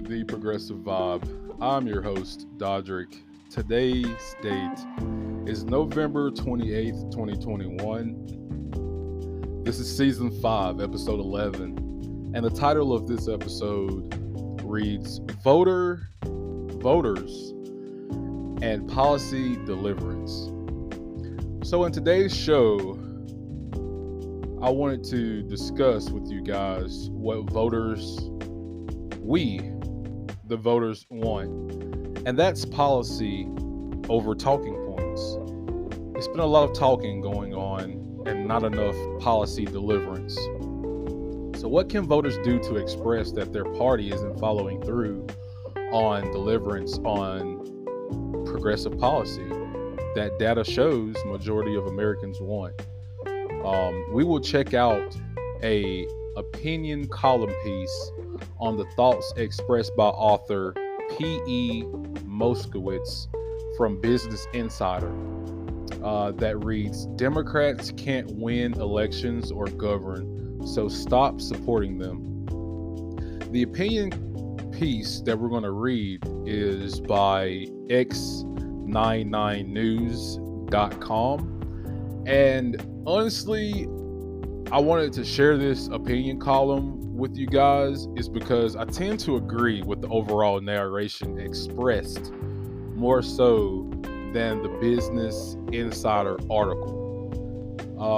The Progressive Vibe. I'm your host, Dodrick. Today's date is November 28th, 2021. This is Season 5, Episode 11. And the title of this episode reads Voters, and Policy Deliverance. So in today's show, I wanted to discuss with you guys what the voters want. And that's policy over talking points. There's been a lot of talking going on and not enough policy deliverance. So what can voters do to express that their party isn't following through on deliverance on progressive policy that data shows majority of Americans want? We will check out a opinion column piece on the thoughts expressed by author P.E. Moskowitz from Business Insider that reads, Democrats can't win elections or govern, so stop supporting them. The opinion piece that we're going to read is by x99news.com, and honestly, I wanted to share this opinion column with you guys is because I tend to agree with the overall narration expressed more so than the Business Insider article.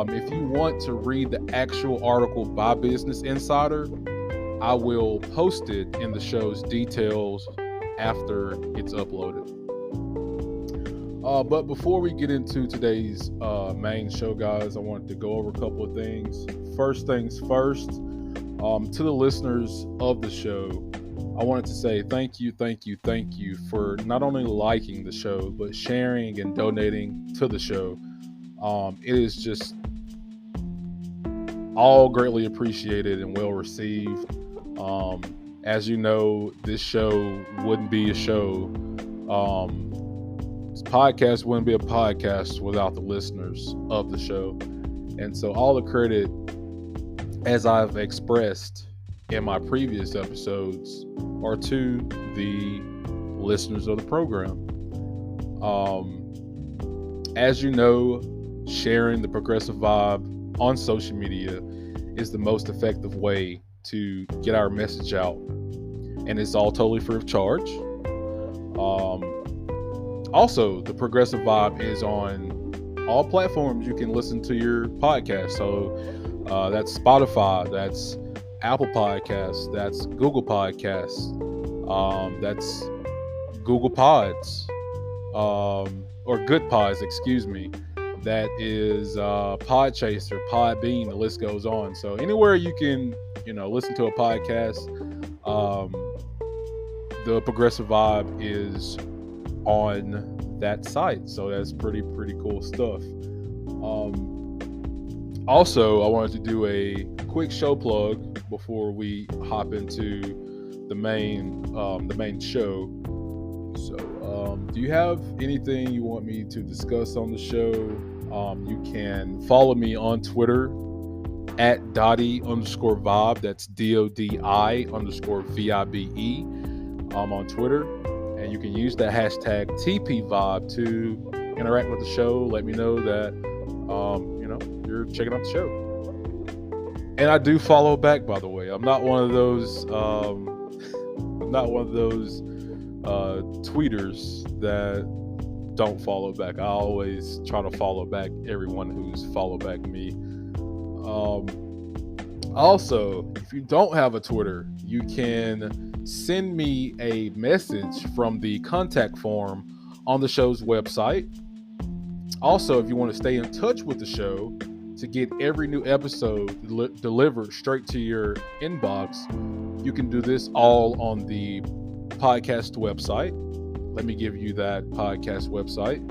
If you want to read the actual article by Business Insider, I will post it in the show's details after it's uploaded. But before we get into today's main show, guys, I wanted to go over a couple of things. First things first, to the listeners of the show, I wanted to say thank you for not only liking the show, but sharing and donating to the show. It is just all greatly appreciated and well received. As you know, this show wouldn't be a show. This podcast wouldn't be a podcast without the listeners of the show. And so all the credit, as I've expressed in my previous episodes, are to the listeners of the program. As you know, sharing the Progressive Vibe on social media is the most effective way to get our message out. And it's all totally free of charge. Also, the Progressive Vibe is on all platforms you can listen to your podcast. So that's Spotify, that's Apple Podcasts, that's Google Podcasts, that's Google Pods, or Good Pods, excuse me. That is Podchaser, Podbean, the list goes on. So anywhere you can, listen to a podcast, the Progressive Vibe is on that site. So that's pretty cool stuff. Also, I wanted to do a quick show plug before we hop into the main show. So, do you have anything you want me to discuss on the show? You can follow me on Twitter at Dottie_Vibe. That's DODI_VIBE. On Twitter. And you can use that hashtag TPVibe to interact with the show. Let me know that, you're checking out the show. And I do follow back, by the way. I'm not one of those tweeters that don't follow back. I always try to follow back everyone who's followed back me. Also, if you don't have a Twitter, you can send me a message from the contact form on the show's website. Also, if you want to stay in touch with the show to get every new episode delivered straight to your inbox, you can do this all on the podcast website. Let me give you that podcast website.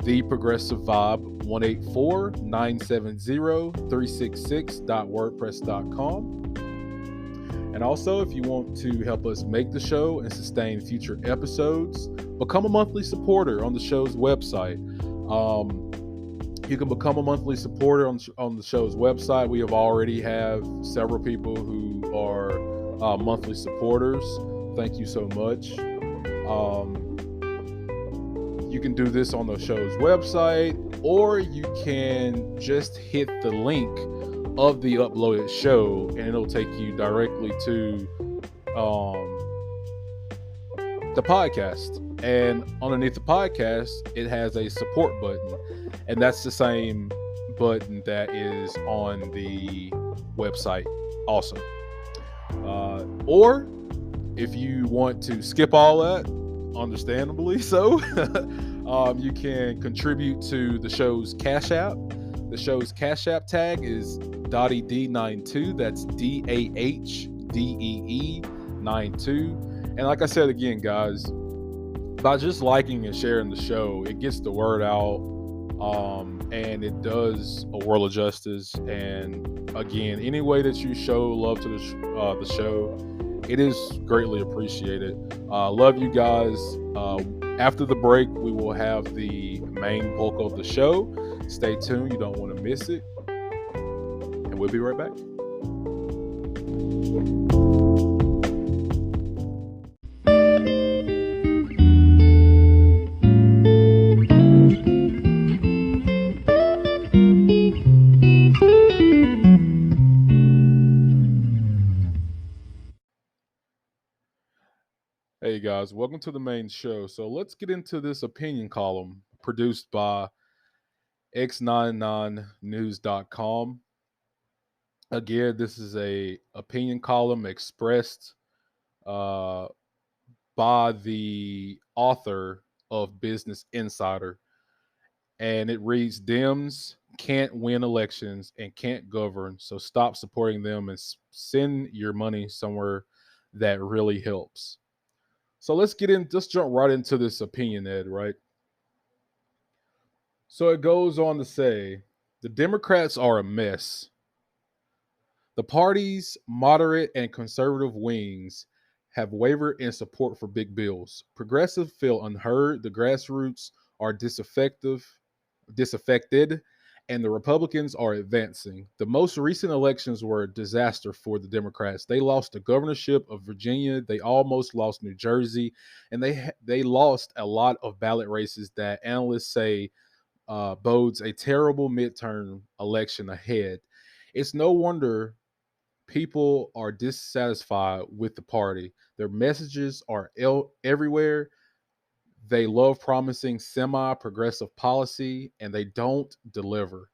The Progressive Vibe 184-970-366.wordpress.com. And also, if you want to help us make the show and sustain future episodes, become a monthly supporter on the show's website. You can become a monthly supporter on the show's website. We already have several people who are monthly supporters. thank you so much. You can do this on the show's website, or you can just hit the link of the uploaded show and it'll take you directly to the podcast. And underneath the podcast, it has a support button, and that's the same button that is on the website also. Or if you want to skip all that, understandably so, you can contribute to the show's Cash App. The show's Cash App tag is DAHDEE92. That's DAHDEE92. And like I said again, guys, by just liking and sharing the show, it gets the word out, and it does a world of justice. And again, any way that you show love to the show, it is greatly appreciated. Love you guys. After the break, we will have the main bulk of the show. Stay tuned. You don't want to miss it. And we'll be right back. Hey guys, welcome to the main show. So let's get into this opinion column produced by x99news.com. Again, this is a opinion column expressed by the author of Business Insider, and it reads: Dems can't win elections and can't govern, so stop supporting them and send your money somewhere that really helps. So let's jump right into this opinion, Ed, right? So it goes on to say, the Democrats are a mess. The party's moderate and conservative wings have wavered in support for big bills. Progressives feel unheard, the grassroots are disaffected, and the Republicans are advancing. The most recent elections were a disaster for the Democrats. They lost the governorship of Virginia, they almost lost New Jersey, and they lost a lot of ballot races that analysts say bodes a terrible midterm election ahead. It's no wonder people are dissatisfied with the party. Their messages are everywhere. They love promising semi-progressive policy, and they don't deliver.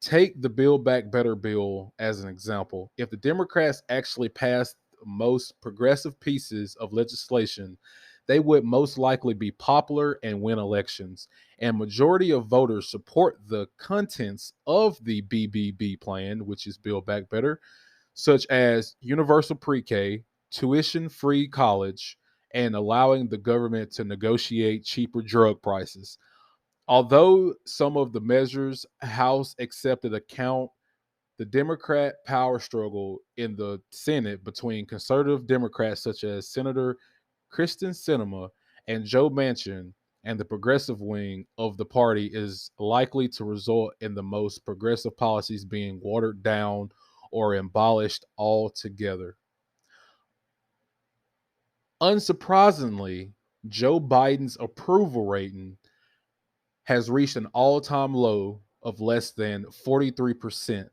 Take the Build Back Better bill as an example. If the Democrats actually passed most progressive pieces of legislation, they would most likely be popular and win elections. And majority of voters support the contents of the BBB plan, which is Build Back Better, such as universal pre-K, tuition-free college, and allowing the government to negotiate cheaper drug prices. Although some of the measures House accepted account the Democrat power struggle in the Senate between conservative Democrats such as Senator Kristen Sinema and Joe Manchin and the progressive wing of the party is likely to result in the most progressive policies being watered down or abolished altogether. Unsurprisingly, Joe Biden's approval rating has reached an all-time low of less than 43%.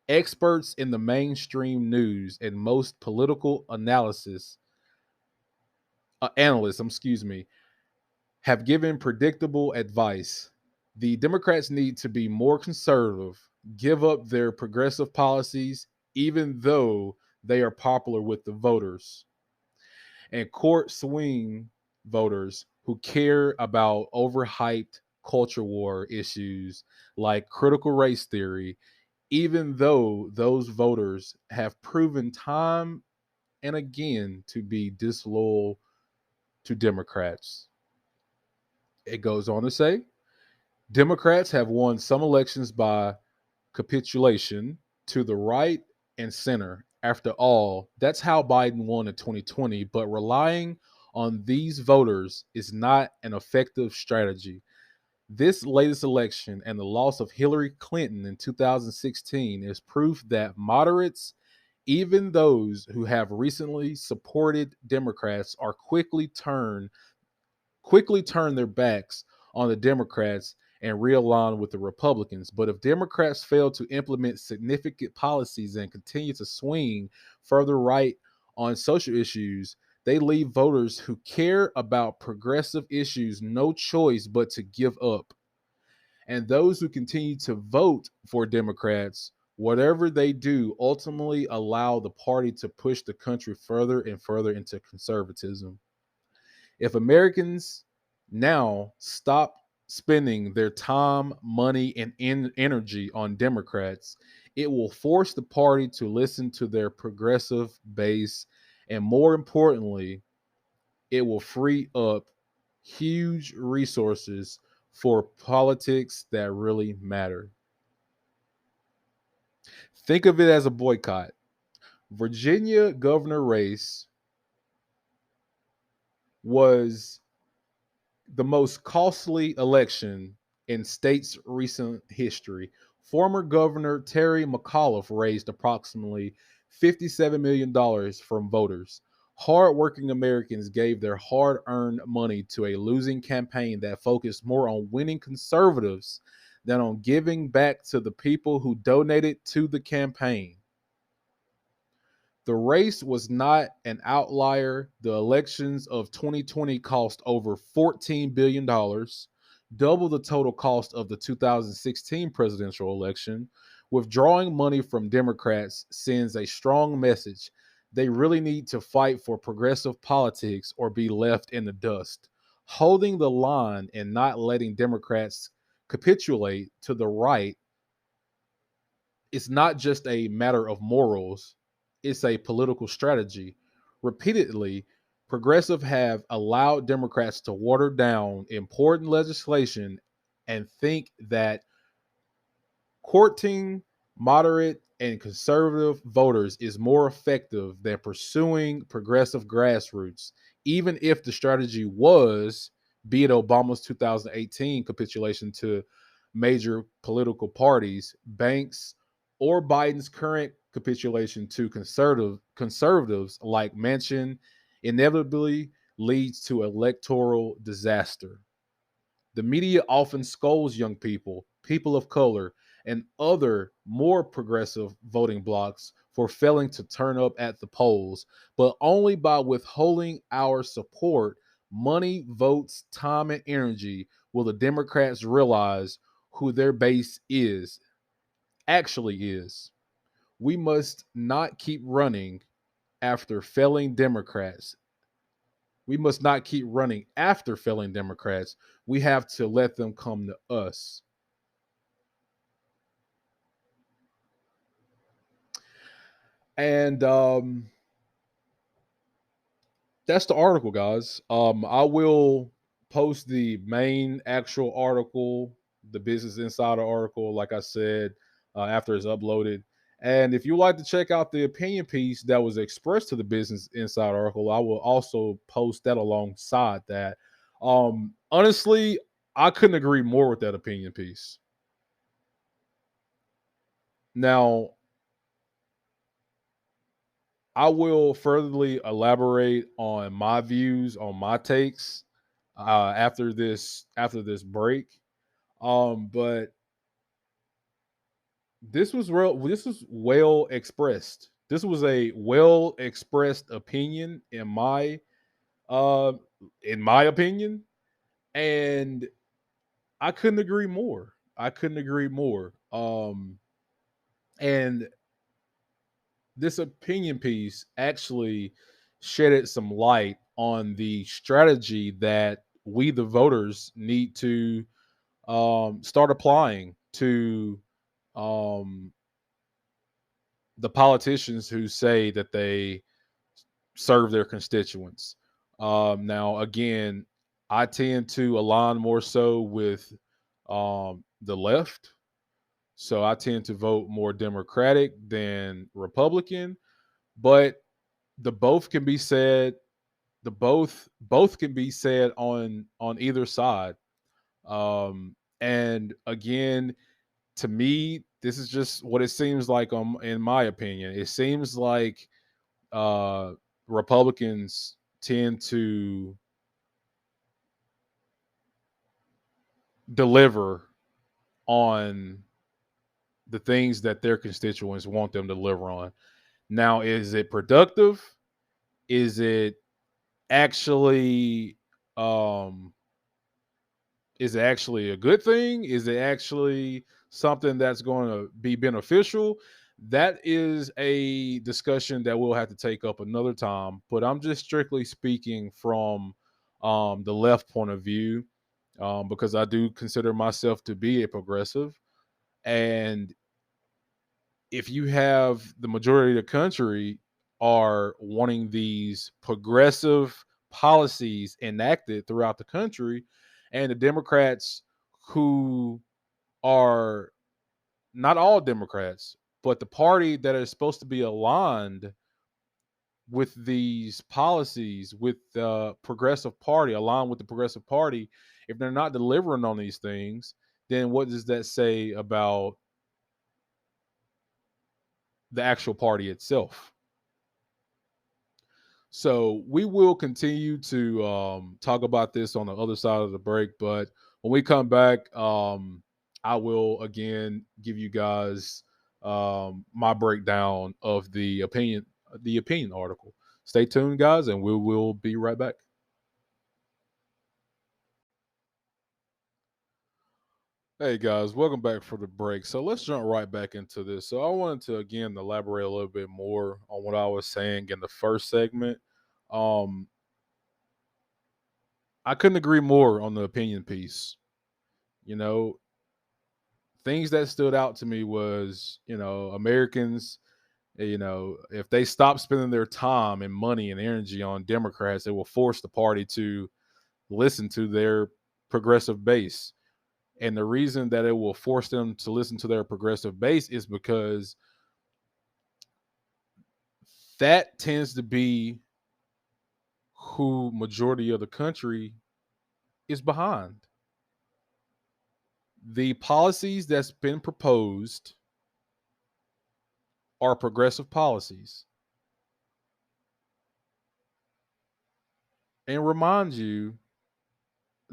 Experts in the mainstream news and most political analysts, have given predictable advice. The Democrats need to be more conservative, give up their progressive policies, even though they are popular with the voters, and court swing voters who care about overhyped culture war issues like critical race theory, even though those voters have proven time and again to be disloyal to Democrats. It goes on to say, Democrats have won some elections by capitulation to the right and center. After all, that's how Biden won in 2020, but relying on these voters is not an effective strategy. This latest election and the loss of Hillary Clinton in 2016 is proof that moderates Even those who have recently supported Democrats are quickly turn their backs on the Democrats and realign with the Republicans. But if Democrats fail to implement significant policies and continue to swing further right on social issues, they leave voters who care about progressive issues no choice but to give up. And those who continue to vote for Democrats, whatever they do, ultimately allow the party to push the country further and further into conservatism. If Americans now stop spending their time, money, and energy on Democrats, it will force the party to listen to their progressive base. And more importantly, it will free up huge resources for politics that really matter. Think of it as a boycott. Virginia governor race was the most costly election in state's recent history. Former Governor Terry McAuliffe raised approximately $57 million from voters. Hardworking Americans gave their hard earned money to a losing campaign that focused more on winning conservatives than on giving back to the people who donated to the campaign. The race was not an outlier. The elections of 2020 cost over $14 billion, double the total cost of the 2016 presidential election. Withdrawing money from Democrats sends a strong message. They really need to fight for progressive politics or be left in the dust. Holding the line and not letting Democrats capitulate to the right, it's not just a matter of morals, it's a political strategy. Repeatedly, progressives have allowed Democrats to water down important legislation and think that courting moderate and conservative voters is more effective than pursuing progressive grassroots, even if the strategy was, be it Obama's 2018 capitulation to major political parties, banks, or Biden's current capitulation to conservatives like Manchin, inevitably leads to electoral disaster. The media often scolds young people, people of color, and other more progressive voting blocs for failing to turn up at the polls, but only by withholding our support, money, votes, time, and energy will the Democrats realize who their base actually is. We must not keep running after failing Democrats. We must not keep running after failing Democrats. We have to let them come to us. And that's the article, guys. I will post the main actual article, the Business Insider article, like I said, after it's uploaded. And if you like to check out the opinion piece that was expressed to the Business Insider article, I will also post that alongside that. Honestly, I couldn't agree more with that opinion piece. Now, I will furtherly elaborate on my views, on my takes after this break. But this was real. This was well expressed. This was a well expressed opinion uh in my opinion, and I couldn't agree more. I couldn't agree more. And this opinion piece actually shedded some light on the strategy that we, the voters, need to start applying to um, the politicians who say that they serve their constituents. Now, again, I tend to align more so with the left. So I tend to vote more Democratic than Republican, but the both can be said the both can be said on either side. And again, to me, this is just what it seems like. In my opinion, it seems like uh, Republicans tend to deliver on the things that their constituents want them to deliver on. Now, is it productive? Is it actually um is it actually a good thing? Is it actually something that's going to be beneficial? That is a discussion that we'll have to take up another time. But I'm just strictly speaking from the left point of view, because I do consider myself to be a progressive. And if you have the majority of the country are wanting these progressive policies enacted throughout the country, and the Democrats who are not all Democrats, but the party that is supposed to be aligned with these policies, with the progressive party, aligned with the progressive party, if they're not delivering on these things, then what does that say about the actual party itself? So we will continue to talk about this on the other side of the break. But when we come back, I will again give you guys my breakdown of the opinion article. Stay tuned, guys, and we will be right back. Hey guys, welcome back for the break. So let's jump right back into this. So I wanted to again elaborate a little bit more on what I was saying in the first segment. Um, I couldn't agree more on the opinion piece. You know, things that stood out to me was, Americans, if they stop spending their time and money and energy on Democrats, it will force the party to listen to their progressive base. And the reason that it will force them to listen to their progressive base is because that tends to be who majority of the country is behind. The policies that's been proposed are progressive policies. And remind you,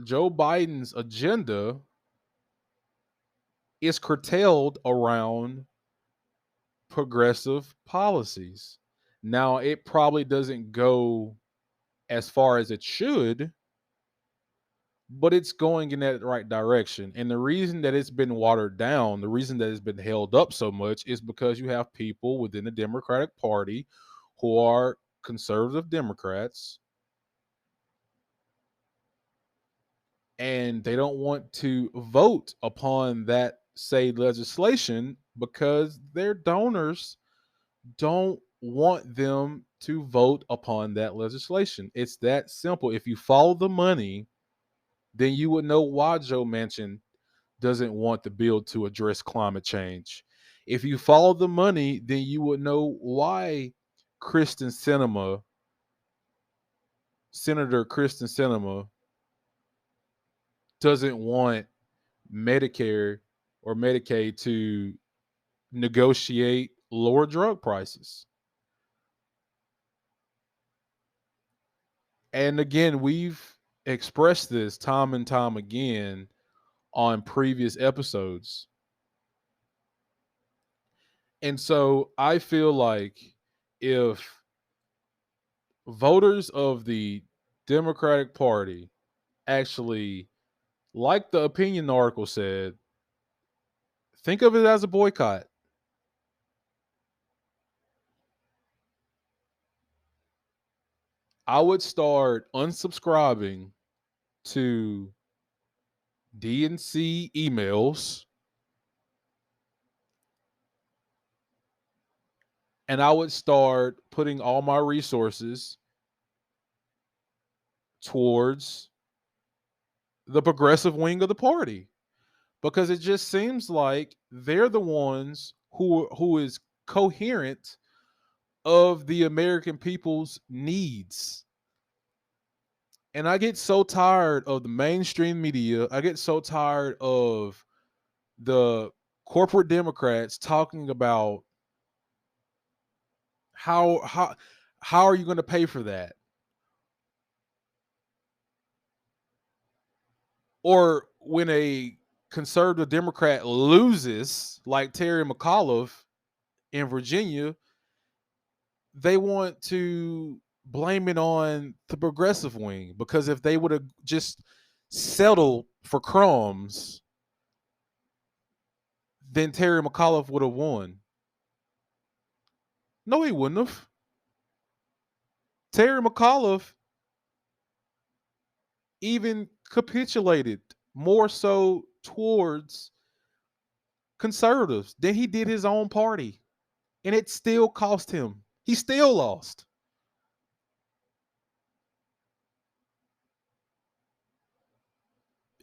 Joe Biden's agenda is curtailed around progressive policies. Now, it probably doesn't go as far as it should, but it's going in that right direction. And the reason that it's been watered down, the reason that it's been held up so much is because you have people within the Democratic Party who are conservative Democrats, and they don't want to vote upon that say legislation because their donors don't want them to vote upon that legislation. It's that simple. If you follow the money, then you would know why Joe Manchin doesn't want the bill to address climate change. If you follow the money, then you would know why Kristen Sinema, Senator Kristen Sinema, doesn't want Medicare or Medicaid to negotiate lower drug prices. And again, we've expressed this time and time again on previous episodes. And so I feel like if voters of the Democratic Party actually, like the opinion article said, think of it as a boycott. I would start unsubscribing to DNC emails, and I would start putting all my resources towards the progressive wing of the party, because it just seems like they're the ones who is coherent of the American people's needs. And I get so tired of the mainstream media. I get so tired of the corporate Democrats talking about how are you going to pay for that? Or when a conservative Democrat loses, like Terry McAuliffe in Virginia, they want to blame it on the progressive wing, because if they would have just settled for crumbs, then Terry McAuliffe would have won. No, he wouldn't have. Terry McAuliffe even capitulated more so towards conservatives than he did his own party. And it still cost him. He still lost.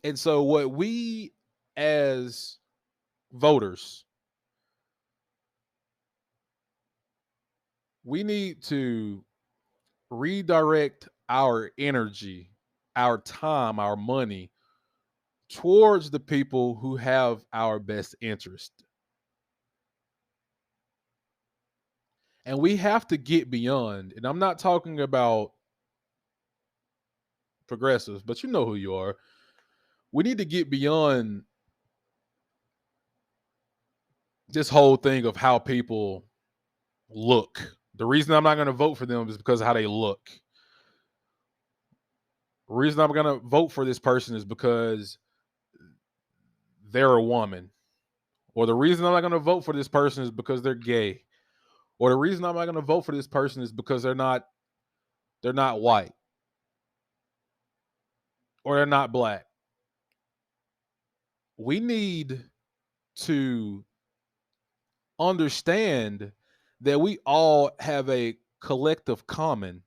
And so, what we as voters, we need to redirect our energy, our time, our money towards the people who have our best interest. And we have to get beyond, and I'm not talking about progressives, but you know who you are. We need to get beyond this whole thing of how people look. The reason I'm not going to vote for them is because of how they look. The reason I'm going to vote for this person is because they're a woman. Or the reason I'm not going to vote for this person is because they're gay. Or the reason I'm not going to vote for this person is because they're not white. Or they're not black. We need to understand that we all have a collective common,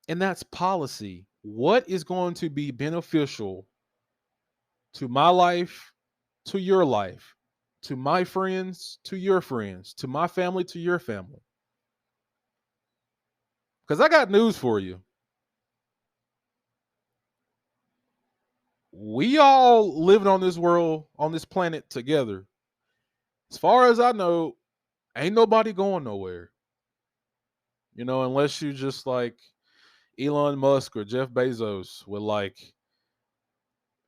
and that's policy. What is going to be beneficial to my life, to your life, to my friends, to your friends, to my family, to your family? Because I got news for you. We all living on this world, on this planet together. As far as I know, ain't nobody going nowhere. Unless you just like Elon Musk or Jeff Bezos with like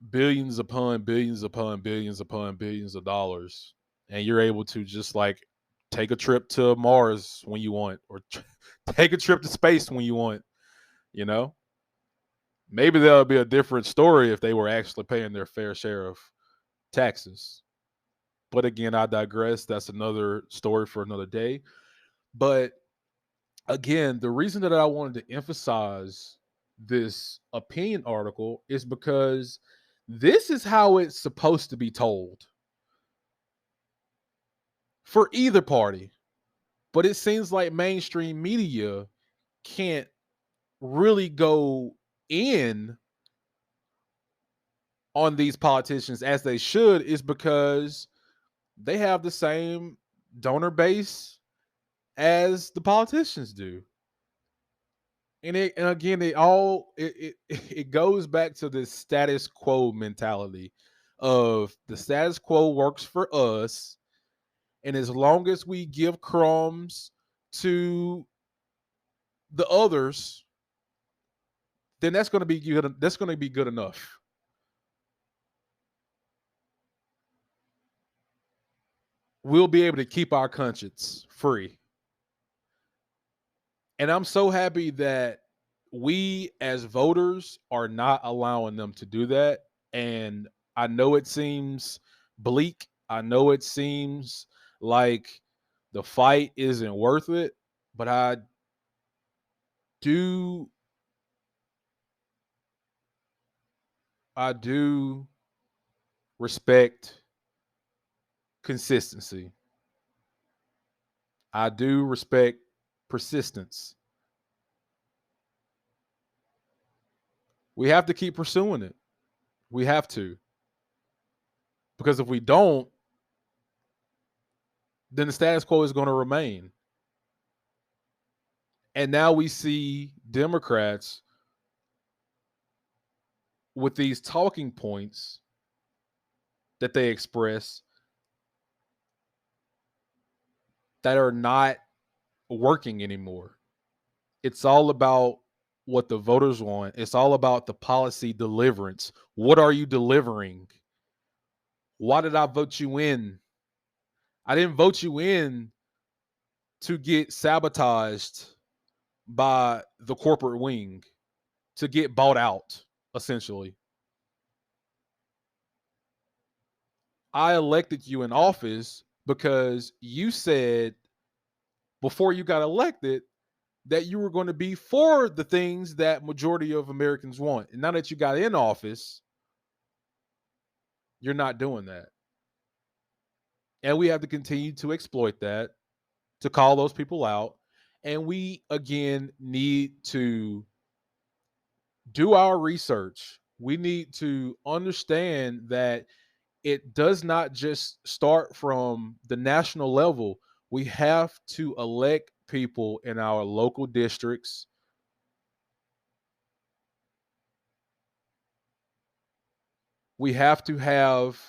billions upon billions upon billions upon billions of dollars, and you're able to just like take a trip to Mars when you want, or take a trip to space when you want. you know Maybe that'll be a different story if they were actually paying their fair share of taxes. But again, I digress. That's another story for another day. But again, the reason that I wanted to emphasize this opinion article is because this is how it's supposed to be told for either party. But it seems like mainstream media can't really go in on these politicians as they should, is because they have the same donor base as the politicians do. And again, it goes back to this status quo mentality of the status quo works for us, and as long as we give crumbs to the others, then that's going to be good. That's going to be good enough. We'll be able to keep our conscience free. And I'm so happy that we as voters are not allowing them to do that. And I know it seems bleak. I know it seems like the fight isn't worth it, but do I do respect consistency. I do respect persistence. We have to keep pursuing it. We have to. Because if we don't, then the status quo is going to remain. And now we see Democrats with these talking points that they express that are not working anymore. It's all about what the voters want. It's all about the policy deliverance. What are you delivering? Why did I vote you in? I didn't vote you in to get sabotaged by the corporate wing, to get bought out, essentially. I elected you in office because you said before you got elected that you were going to be for the things that majority of Americans want. And now that you got in office, you're not doing that. And we have to continue to exploit that, to call those people out. And we, again, need to do our research. We need to understand that it does not just start from the national level. We have to elect people in our local districts. We have to have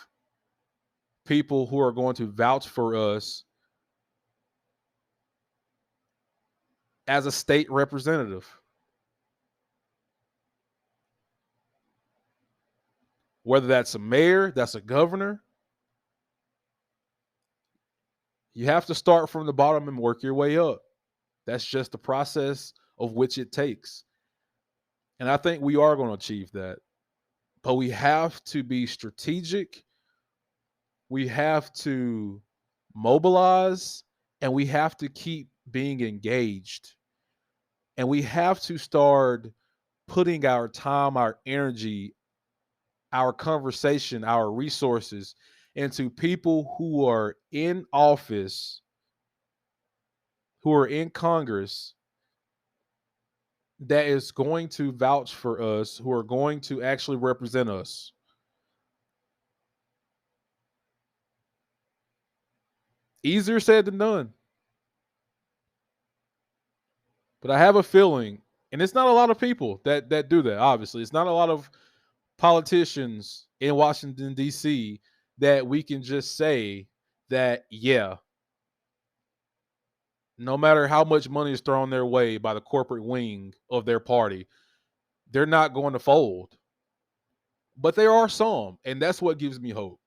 people who are going to vouch for us as a state representative. Whether that's a mayor, that's a governor, you have to start from the bottom and work your way up. That's just the process of which it takes. And I think we are going to achieve that. But we have to be strategic. We have to mobilize, and we have to keep being engaged. And we have to start putting our time, our energy, our conversation, our resources into people who are in office, who are in Congress, that is going to vouch for us, who are going to actually represent us. Easier said than done. But I have a feeling, and it's not a lot of people that do that, obviously. It's not a lot of politicians in Washington, D.C. that we can just say that, yeah, no matter how much money is thrown their way by the corporate wing of their party, they're not going to fold. But there are some, and that's what gives me hope.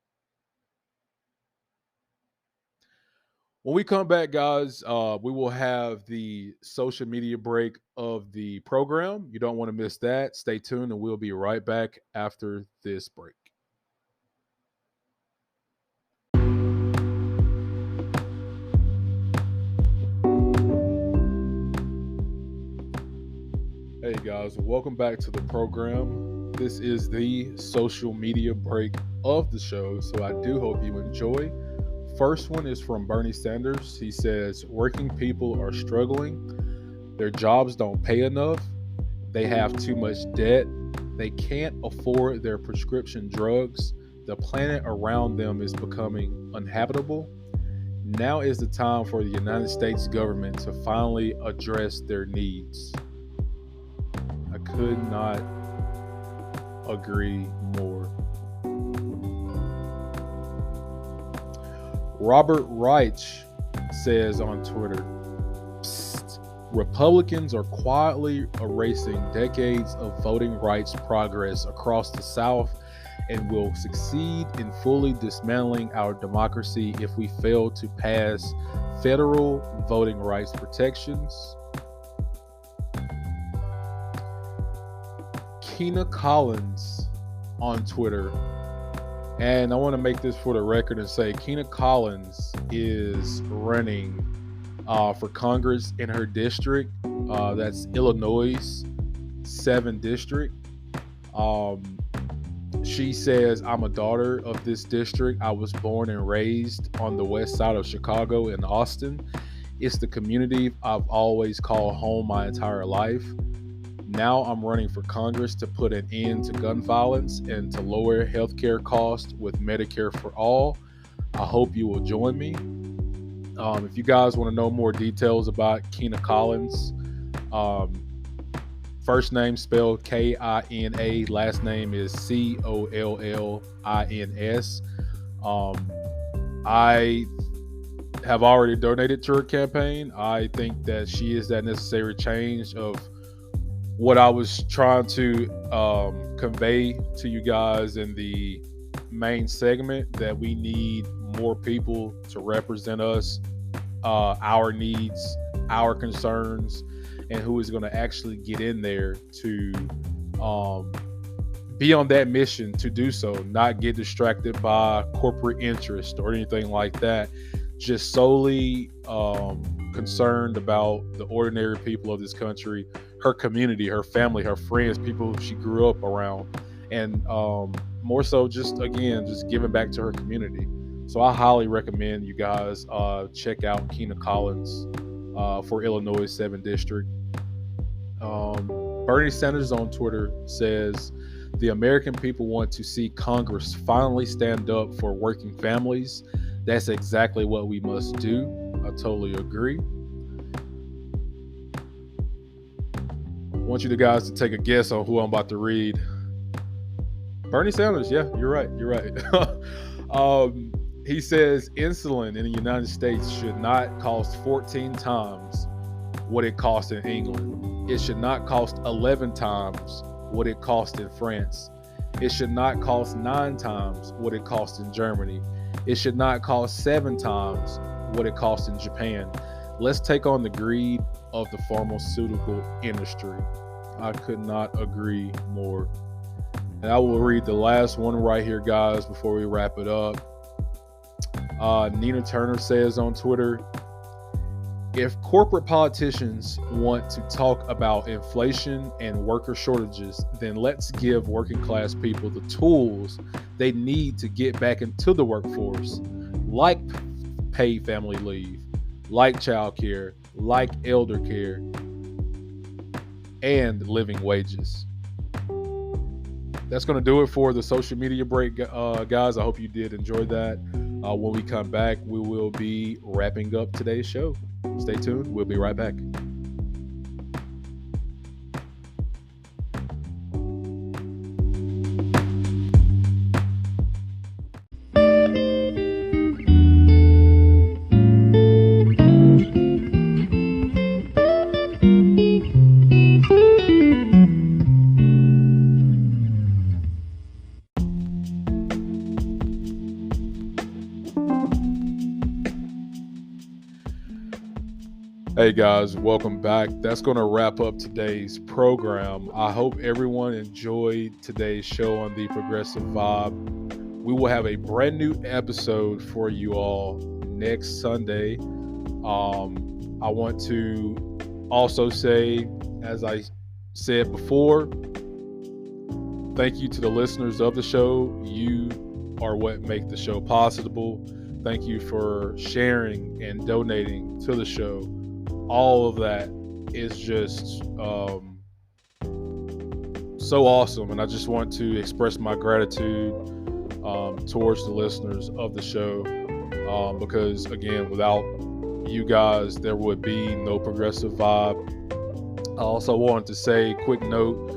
When we come back, guys, we will have the social media break of the program. You don't want to miss that. Stay tuned, and we'll be right back after this break. Hey guys, welcome back to the program. This is the social media break of the show, so I do hope you enjoy. First one is from Bernie Sanders. He says, working people are struggling. Their jobs don't pay enough. They have too much debt. They can't afford their prescription drugs. The planet around them is becoming uninhabitable. Now is the time for the United States government to finally address their needs. I could not agree more. Robert Reich says on Twitter, Republicans are quietly erasing decades of voting rights progress across the South and will succeed in fully dismantling our democracy if we fail to pass federal voting rights protections. Keena Collins on Twitter, and I want to make this for the record and say Keena Collins is running for Congress in her district. That's Illinois' 7th district. She says, I'm a daughter of this district. I was born and raised on the west side of Chicago in Austin. It's the community I've always called home my entire life. Now I'm running for Congress to put an end to gun violence and to lower healthcare costs with Medicare for all. I hope you will join me. If you guys want to know more details about Keena Collins, first name spelled Kina, last name is Collins. I have already donated to her campaign. I think that she is that necessary change of what I was trying to convey to you guys in the main segment, that we need more people to represent us, our needs, our concerns, and who is going to actually get in there to be on that mission to do so, not get distracted by corporate interest or anything like that. Just solely concerned about the ordinary people of this country, her community, her family, her friends, people she grew up around, and more so just giving back to her community. So I highly recommend you guys check out Keena Collins for Illinois 7th District. Bernie Sanders on Twitter says, the American people want to see Congress finally stand up for working families. That's exactly what we must do. I totally agree. I want you guys to take a guess on who I'm about to read. Bernie Sanders, yeah, you're right. He says insulin in the United States should not cost 14 times what it costs in England. It should not cost 11 times what it costs in France. It should not cost 9 times what it costs in Germany. It should not cost 7 times what it costs in Japan. Let's take on the greed of the pharmaceutical industry. I could not agree more. And I will read the last one right here, guys, before we wrap it up. Nina Turner says on Twitter, if corporate politicians want to talk about inflation and worker shortages, then let's give working class people the tools they need to get back into the workforce, like paid family leave, like childcare, like elder care, and living wages. That's going to do it for the social media break, guys. I hope you did enjoy that. When we come back, we will be wrapping up today's show. Stay tuned. We'll be right back. Hey guys, welcome back. That's going to wrap up today's program. I hope everyone enjoyed today's show on the Progressive Vibe. We will have a brand new episode for you all next Sunday. I want to also say, as I said before, thank you to the listeners of the show. You are what make the show possible. Thank you for sharing and donating to the show. All of that is just so awesome, and I just want to express my gratitude towards the listeners of the show, because again, without you guys, there would be no Progressive Vibe. I also wanted to say, quick note,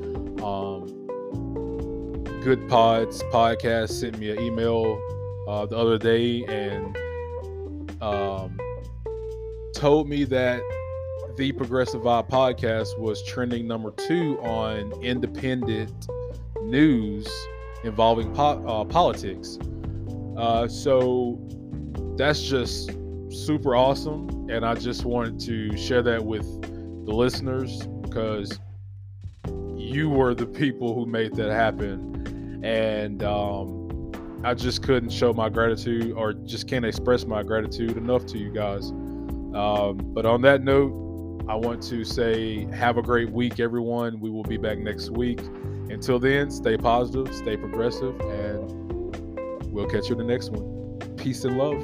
Good Pods Podcast sent me an email the other day and told me that the Progressive Vibe podcast was trending number 2 on independent news involving politics. So that's just super awesome, and I just wanted to share that with the listeners because you were the people who made that happen, and I just couldn't show my gratitude, or just can't express my gratitude enough to you guys. But on that note, I want to say have a great week, everyone. We will be back next week. Until then, stay positive, stay progressive, and we'll catch you in the next one. Peace and love.